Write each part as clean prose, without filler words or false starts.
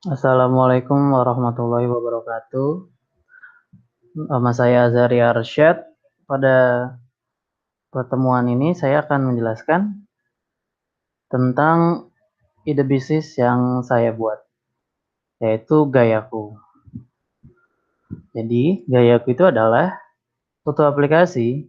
Assalamualaikum warahmatullahi wabarakatuh. Nama saya Azaria Arsyad. Pada pertemuan ini saya akan menjelaskan tentang ide bisnis yang saya buat, yaitu Gayaku. Jadi, Gayaku itu adalah suatu aplikasi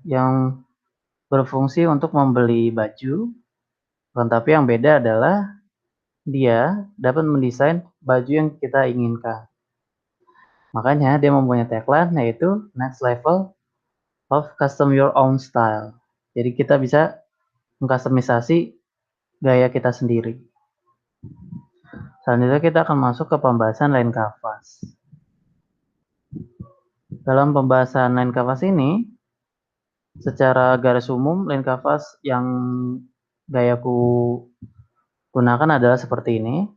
yang berfungsi untuk membeli baju, tetapi yang beda adalah dia dapat mendesain baju yang kita inginkan. Makanya dia mempunyai tagline yaitu Next Level of Custom Your Own Style. Jadi kita bisa mengkustomisasi gaya kita sendiri. Selanjutnya kita akan masuk ke pembahasan line canvas. Dalam pembahasan line canvas ini, secara garis umum line canvas yang gayaku gunakan adalah seperti ini.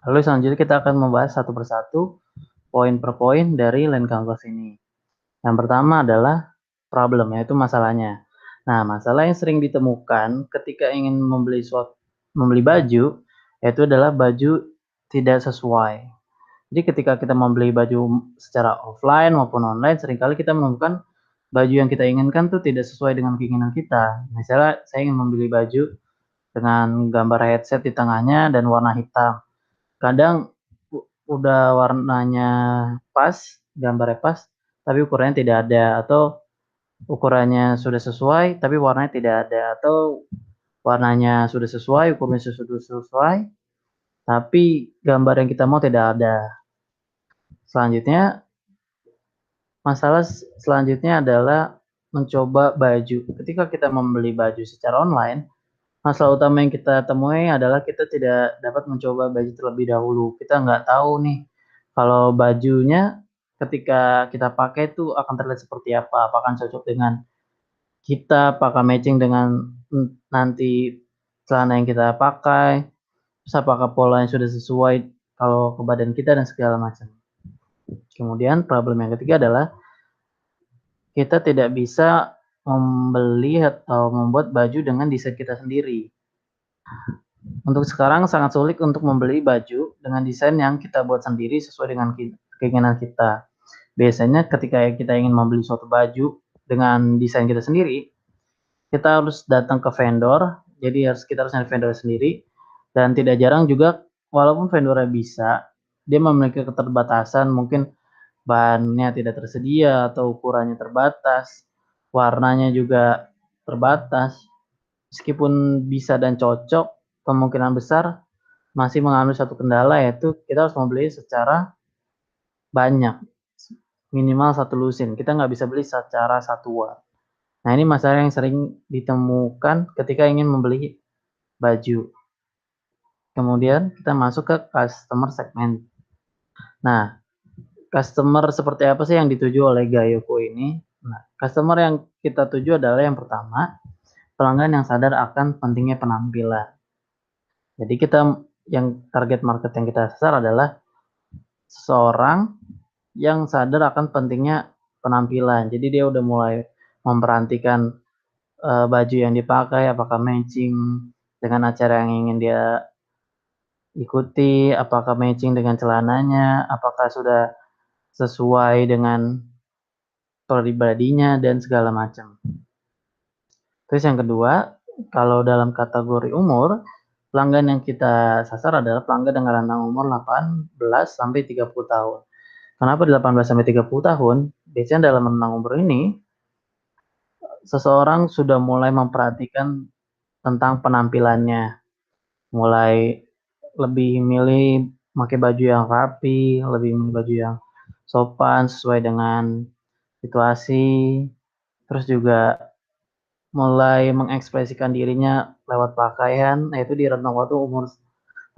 Lalu selanjutnya kita akan membahas satu persatu, poin per poin dari line canvas ini. Yang pertama adalah problem, yaitu masalahnya. Nah, masalah yang sering ditemukan ketika ingin membeli baju, yaitu adalah baju tidak sesuai. Jadi ketika kita membeli baju secara offline maupun online, seringkali kita menemukan baju yang kita inginkan tuh tidak sesuai dengan keinginan kita. Misalnya saya ingin membeli baju dengan gambar headset di tengahnya dan warna hitam. Kadang udah warnanya pas, gambarnya pas, tapi ukurannya tidak ada, atau ukurannya sudah sesuai tapi warnanya tidak ada, atau warnanya sudah sesuai, ukurannya sudah sesuai, tapi gambar yang kita mau tidak ada. Selanjutnya, masalah selanjutnya adalah mencoba baju. Ketika kita membeli baju secara online, masalah utama yang kita temui adalah kita tidak dapat mencoba baju terlebih dahulu. Kita nggak tahu nih kalau bajunya ketika kita pakai itu akan terlihat seperti apa, apakah cocok dengan kita, apakah matching dengan nanti celana yang kita pakai, terus apakah polanya sudah sesuai kalau ke badan kita dan segala macam. Kemudian problem yang ketiga adalah kita tidak bisa membeli atau membuat baju dengan desain kita sendiri. Untuk sekarang sangat sulit untuk membeli baju dengan desain yang kita buat sendiri sesuai dengan keinginan kita. Biasanya ketika kita ingin membeli suatu baju dengan desain kita sendiri, kita harus datang ke vendor, jadi kita harus nyari vendor sendiri, dan tidak jarang juga walaupun vendornya bisa, dia memiliki keterbatasan, mungkin bahannya tidak tersedia atau ukurannya terbatas, warnanya juga terbatas. Meskipun bisa dan cocok, kemungkinan besar masih mengalami satu kendala, yaitu kita harus membeli secara banyak, minimal satu lusin. Kita nggak bisa beli secara satuan. Nah, ini masalah yang sering ditemukan ketika ingin membeli baju. Kemudian kita masuk ke customer segment. Nah, customer seperti apa sih yang dituju oleh Gayoku ini? Nah, customer yang kita tuju adalah yang pertama, pelanggan yang sadar akan pentingnya penampilan. Jadi yang target market yang kita sasar adalah seseorang yang sadar akan pentingnya penampilan. Jadi dia udah mulai memperhatikan baju yang dipakai, apakah matching dengan acara yang ingin dia ikuti, apakah matching dengan celananya, apakah sudah sesuai dengan pribadinya dan segala macam. Terus yang kedua, kalau dalam kategori umur, pelanggan yang kita sasar adalah pelanggan dengan rentang umur 18 sampai 30 tahun. Kenapa 18 sampai 30 tahun? Biasanya dalam rentang umur ini, seseorang sudah mulai memperhatikan tentang penampilannya, mulai lebih milih pakai baju yang rapi, lebih milih baju yang sopan sesuai dengan situasi, terus juga mulai mengekspresikan dirinya lewat pakaian, yaitu di rentang waktu umur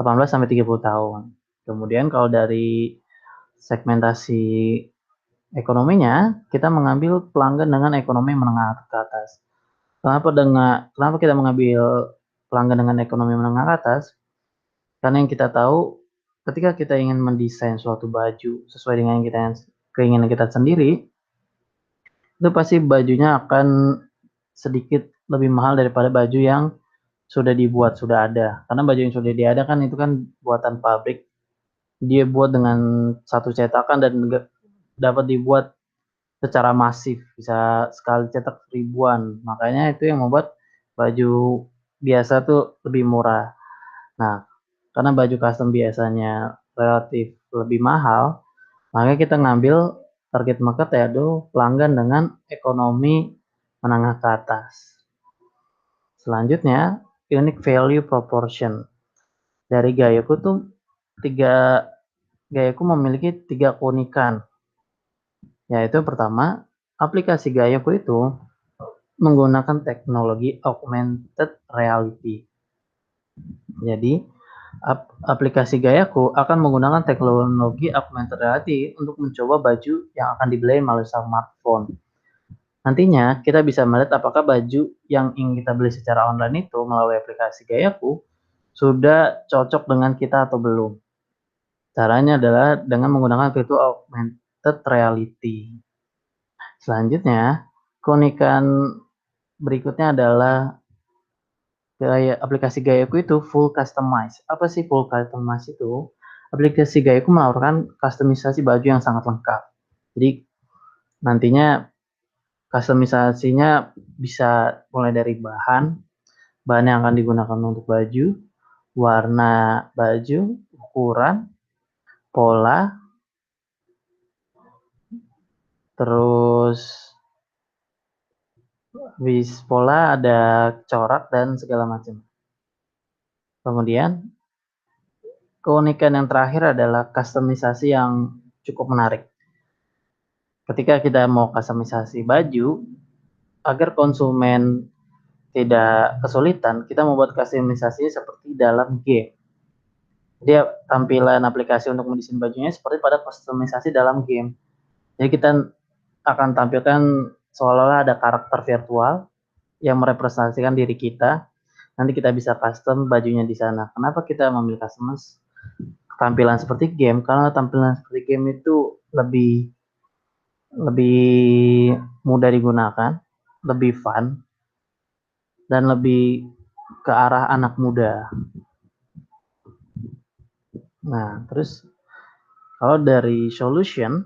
18 sampai 30 tahun. Kemudian kalau dari segmentasi ekonominya, kita mengambil pelanggan dengan ekonomi menengah ke atas. Kenapa kita mengambil pelanggan dengan ekonomi menengah ke atas? Karena yang kita tahu, ketika kita ingin mendesain suatu baju sesuai dengan keinginan kita sendiri, itu pasti bajunya akan sedikit lebih mahal daripada baju yang sudah dibuat, sudah ada. Karena baju yang sudah ada kan itu kan buatan pabrik. Dia buat dengan satu cetakan dan dapat dibuat secara masif, bisa sekali cetak ribuan. Makanya itu yang membuat baju biasa tuh lebih murah. Nah, karena baju custom biasanya relatif lebih mahal, makanya kita ngambil target market yaitu pelanggan dengan ekonomi menengah ke atas. Selanjutnya, unique value proportion. Dari gayaku tuh gayaku memiliki 3 keunikan. Yaitu pertama, aplikasi gayaku itu menggunakan teknologi augmented reality. Jadi, aplikasi gayaku akan menggunakan teknologi augmented reality untuk mencoba baju yang akan dibeli melalui smartphone. Nantinya kita bisa melihat apakah baju yang ingin kita beli secara online itu melalui aplikasi gayaku sudah cocok dengan kita atau belum. Caranya adalah dengan menggunakan virtual augmented reality. Selanjutnya, keunikan berikutnya adalah aplikasi gayaku itu full customize. Apa sih full customize itu? Aplikasi gayaku menawarkan kustomisasi baju yang sangat lengkap. Jadi nantinya kustomisasinya bisa mulai dari bahan yang akan digunakan untuk baju, warna baju, ukuran, pola, terus pola ada corak dan segala macam. Kemudian keunikan yang terakhir adalah kustomisasi yang cukup menarik. Ketika kita mau kustomisasi baju, agar konsumen tidak kesulitan, kita membuat kustomisasi seperti dalam game. Jadi tampilan aplikasi untuk mendesain bajunya seperti pada kustomisasi dalam game. Jadi kita akan tampilkan seolah-olah ada karakter virtual yang merepresentasikan diri kita. Nanti kita bisa custom bajunya di sana. Kenapa kita memilih customize tampilan seperti game? Karena tampilan seperti game itu lebih mudah digunakan, lebih fun, dan lebih ke arah anak muda. Nah, terus kalau dari solution,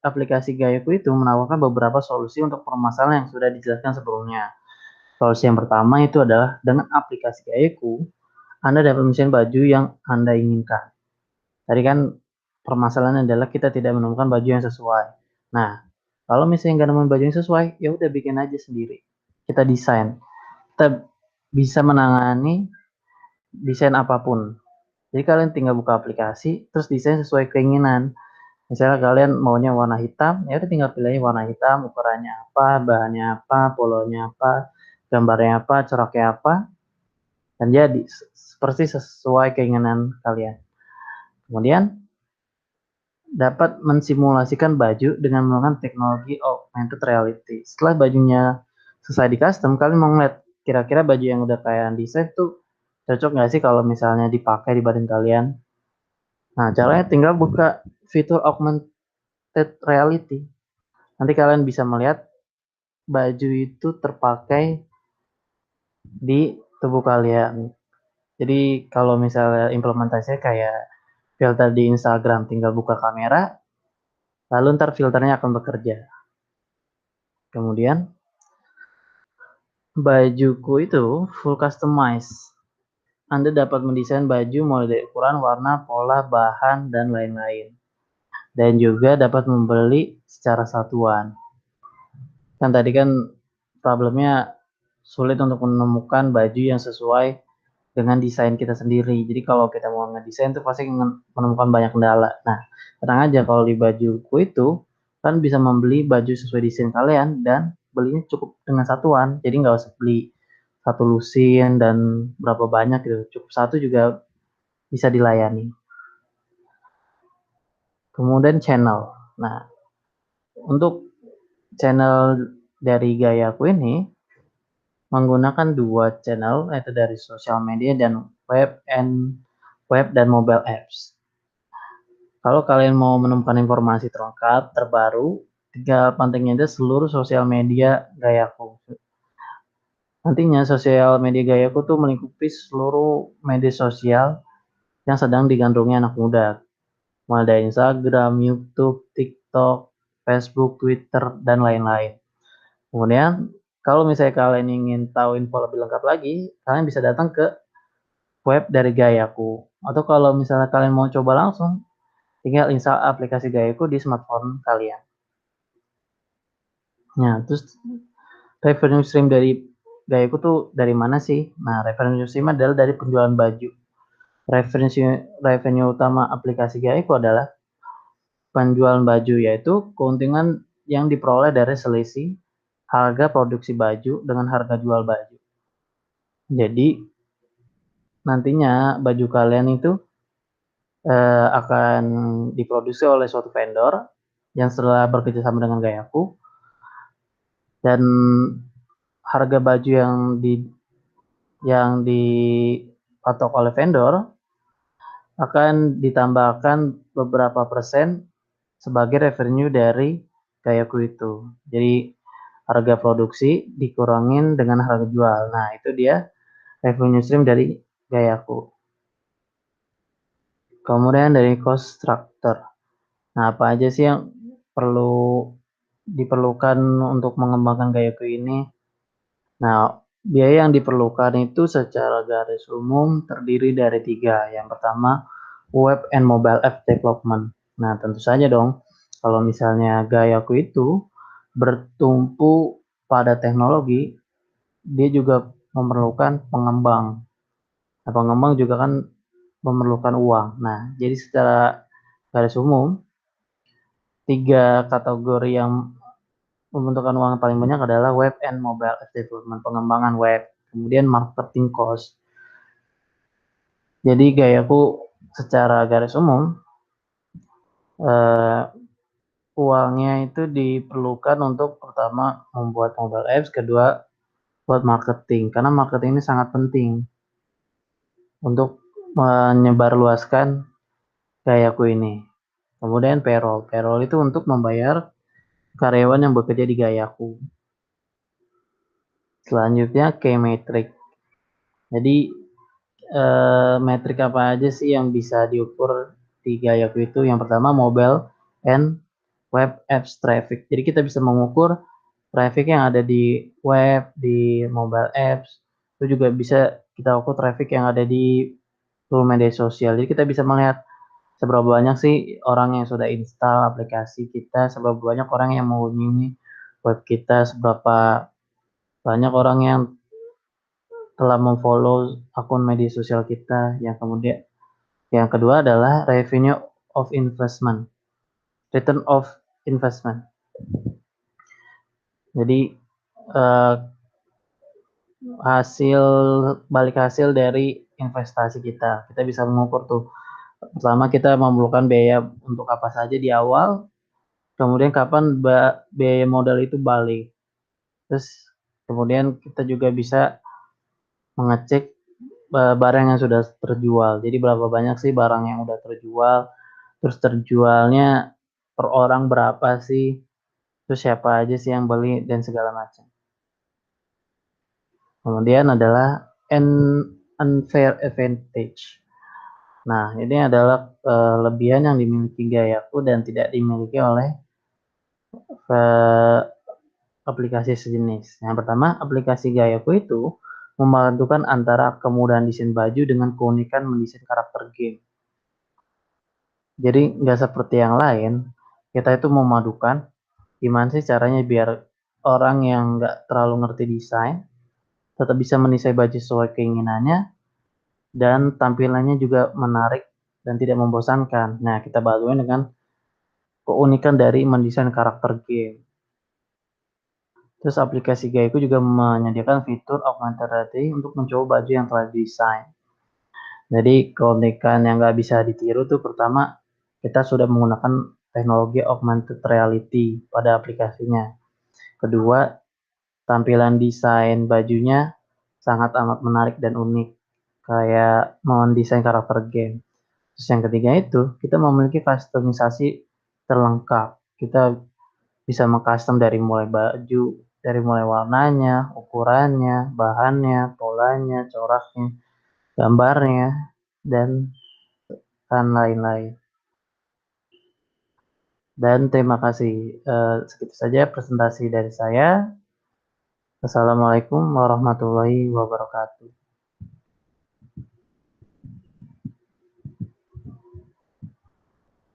aplikasi Gayaku itu menawarkan beberapa solusi untuk permasalahan yang sudah dijelaskan sebelumnya. Solusi yang pertama itu adalah dengan aplikasi Gayaku, Anda dapat mendesain baju yang Anda inginkan. Tadi kan permasalahannya adalah kita tidak menemukan baju yang sesuai. Nah, kalau misalnya nggak nemuin baju yang sesuai, ya udah bikin aja sendiri. Kita desain. Kita bisa menangani desain apapun. Jadi kalian tinggal buka aplikasi, terus desain sesuai keinginan. Misalnya kalian maunya warna hitam, ya udah tinggal pilih warna hitam, ukurannya apa, bahannya apa, polonya apa, gambarnya apa, coraknya apa, dan jadi seperti sesuai keinginan kalian. Kemudian dapat mensimulasikan baju dengan menggunakan teknologi augmented reality. Setelah bajunya selesai di custom, kalian mau ngeliat kira-kira baju yang udah kalian desain tuh cocok nggak sih kalau misalnya dipakai di badan kalian. Nah, caranya tinggal buka fitur augmented reality. Nanti kalian bisa melihat baju itu terpakai di tubuh kalian. Jadi kalau misalnya implementasinya kayak filter di Instagram, tinggal buka kamera, lalu ntar filternya akan bekerja. Kemudian bajuku itu full customize. Anda dapat mendesain baju mulai dari ukuran, warna, pola, bahan, dan lain-lain. Dan juga dapat membeli secara satuan. Kan tadi kan problemnya sulit untuk menemukan baju yang sesuai dengan desain kita sendiri. Jadi kalau kita mau ngedesain tuh pasti menemukan banyak kendala. Nah, tenang aja kalau di bajuku itu kan bisa membeli baju sesuai desain kalian dan belinya cukup dengan satuan. Jadi nggak usah beli satu lusin dan berapa banyak gitu. Cukup satu juga bisa dilayani. Kemudian channel. Nah, untuk channel dari Gayaku ini menggunakan dua channel yaitu dari sosial media dan web dan mobile apps. Kalau kalian mau menemukan informasi terlengkap terbaru, tinggal pantengin aja seluruh sosial media Gayaku. Nantinya sosial media gayaku tuh melingkupi seluruh media sosial yang sedang digandrungi anak muda, mulai dari Instagram, YouTube, TikTok, Facebook, Twitter, dan lain-lain. Kemudian, kalau misalnya kalian ingin tahu info lebih lengkap lagi, kalian bisa datang ke web dari Gayaku. Atau kalau misalnya kalian mau coba langsung, tinggal install aplikasi Gayaku di smartphone kalian. Nah, terus revenue stream dari Gayaku tuh dari mana sih? Nah, revenue stream adalah dari penjualan baju. Revenue utama aplikasi Gayaku adalah penjualan baju, yaitu keuntungan yang diperoleh dari selisih harga produksi baju dengan harga jual baju. Jadi nantinya baju kalian itu akan diproduksi oleh suatu vendor yang setelah bekerjasama dengan Gayaku, dan harga baju yang dipatok oleh vendor akan ditambahkan beberapa persen sebagai revenue dari Gayaku itu. Jadi harga produksi dikurangin dengan harga jual. Nah, itu dia revenue stream dari Gayaku. Kemudian dari cost structure. Nah, apa aja sih yang perlu diperlukan untuk mengembangkan Gayaku ini? Nah, biaya yang diperlukan itu secara garis umum terdiri dari 3. Yang pertama, web and mobile app development. Nah, tentu saja dong, kalau misalnya Gayaku itu bertumpu pada teknologi, dia juga memerlukan pengembang. Nah, pengembang juga kan memerlukan uang. Nah, jadi secara garis umum, 3 kategori yang membutuhkan uang paling banyak adalah web and mobile app development, pengembangan web, kemudian marketing cost. Jadi Gayaku secara garis umum, eh, uangnya itu diperlukan untuk pertama membuat mobile apps, kedua buat marketing, karena marketing ini sangat penting untuk menyebarluaskan Gayaku ini. Kemudian payroll. Payroll itu untuk membayar karyawan yang bekerja di Gayaku. Selanjutnya key metric. Jadi metrik apa aja sih yang bisa diukur di Gayaku itu? Yang pertama mobile and web apps traffic. Jadi kita bisa mengukur traffic yang ada di web, di mobile apps. Itu juga bisa kita ukur traffic yang ada di seluruh media sosial. Jadi kita bisa melihat seberapa banyak sih orang yang sudah install aplikasi kita, seberapa banyak orang yang mengunjungi web kita, seberapa banyak orang yang telah memfollow akun media sosial kita. Yang kedua adalah revenue of investment, return of investment. Jadi eh, hasil balik hasil dari investasi kita. Kita bisa mengukur tuh. Pertama kita memerlukan biaya untuk apa saja di awal, kemudian kapan biaya modal itu balik. Terus kemudian kita juga bisa mengecek barang yang sudah terjual. Jadi berapa banyak sih barang yang udah terjual, terus terjualnya per orang berapa sih, terus siapa aja sih yang beli dan segala macam. Kemudian adalah unfair advantage. Nah, ini adalah kelebihan yang dimiliki Gayaku dan tidak dimiliki oleh uh, aplikasi sejenis. Yang pertama, aplikasi Gayaku itu memadukan antara kemudahan desain baju dengan keunikan mendesain karakter game. Jadi nggak seperti yang lain, kita itu memadukan gimana sih caranya biar orang yang nggak terlalu ngerti desain tetap bisa mendesain baju sesuai keinginannya dan tampilannya juga menarik dan tidak membosankan. Nah, kita baluin dengan keunikan dari mendesain karakter game. Terus aplikasi Gaiku juga menyediakan fitur augmented reality untuk mencoba baju yang telah didesain. Jadi keunikan yang nggak bisa ditiru tuh pertama kita sudah menggunakan teknologi augmented reality pada aplikasinya. Kedua, tampilan desain bajunya sangat amat menarik dan unik, kayak mendesain karakter game. Terus yang ketiga itu, kita memiliki kustomisasi terlengkap. Kita bisa mengcustom dari mulai baju, dari mulai warnanya, ukurannya, bahannya, polanya, coraknya, gambarnya, dan lain-lain. Dan terima kasih, segitu saja presentasi dari saya. Wassalamualaikum warahmatullahi wabarakatuh.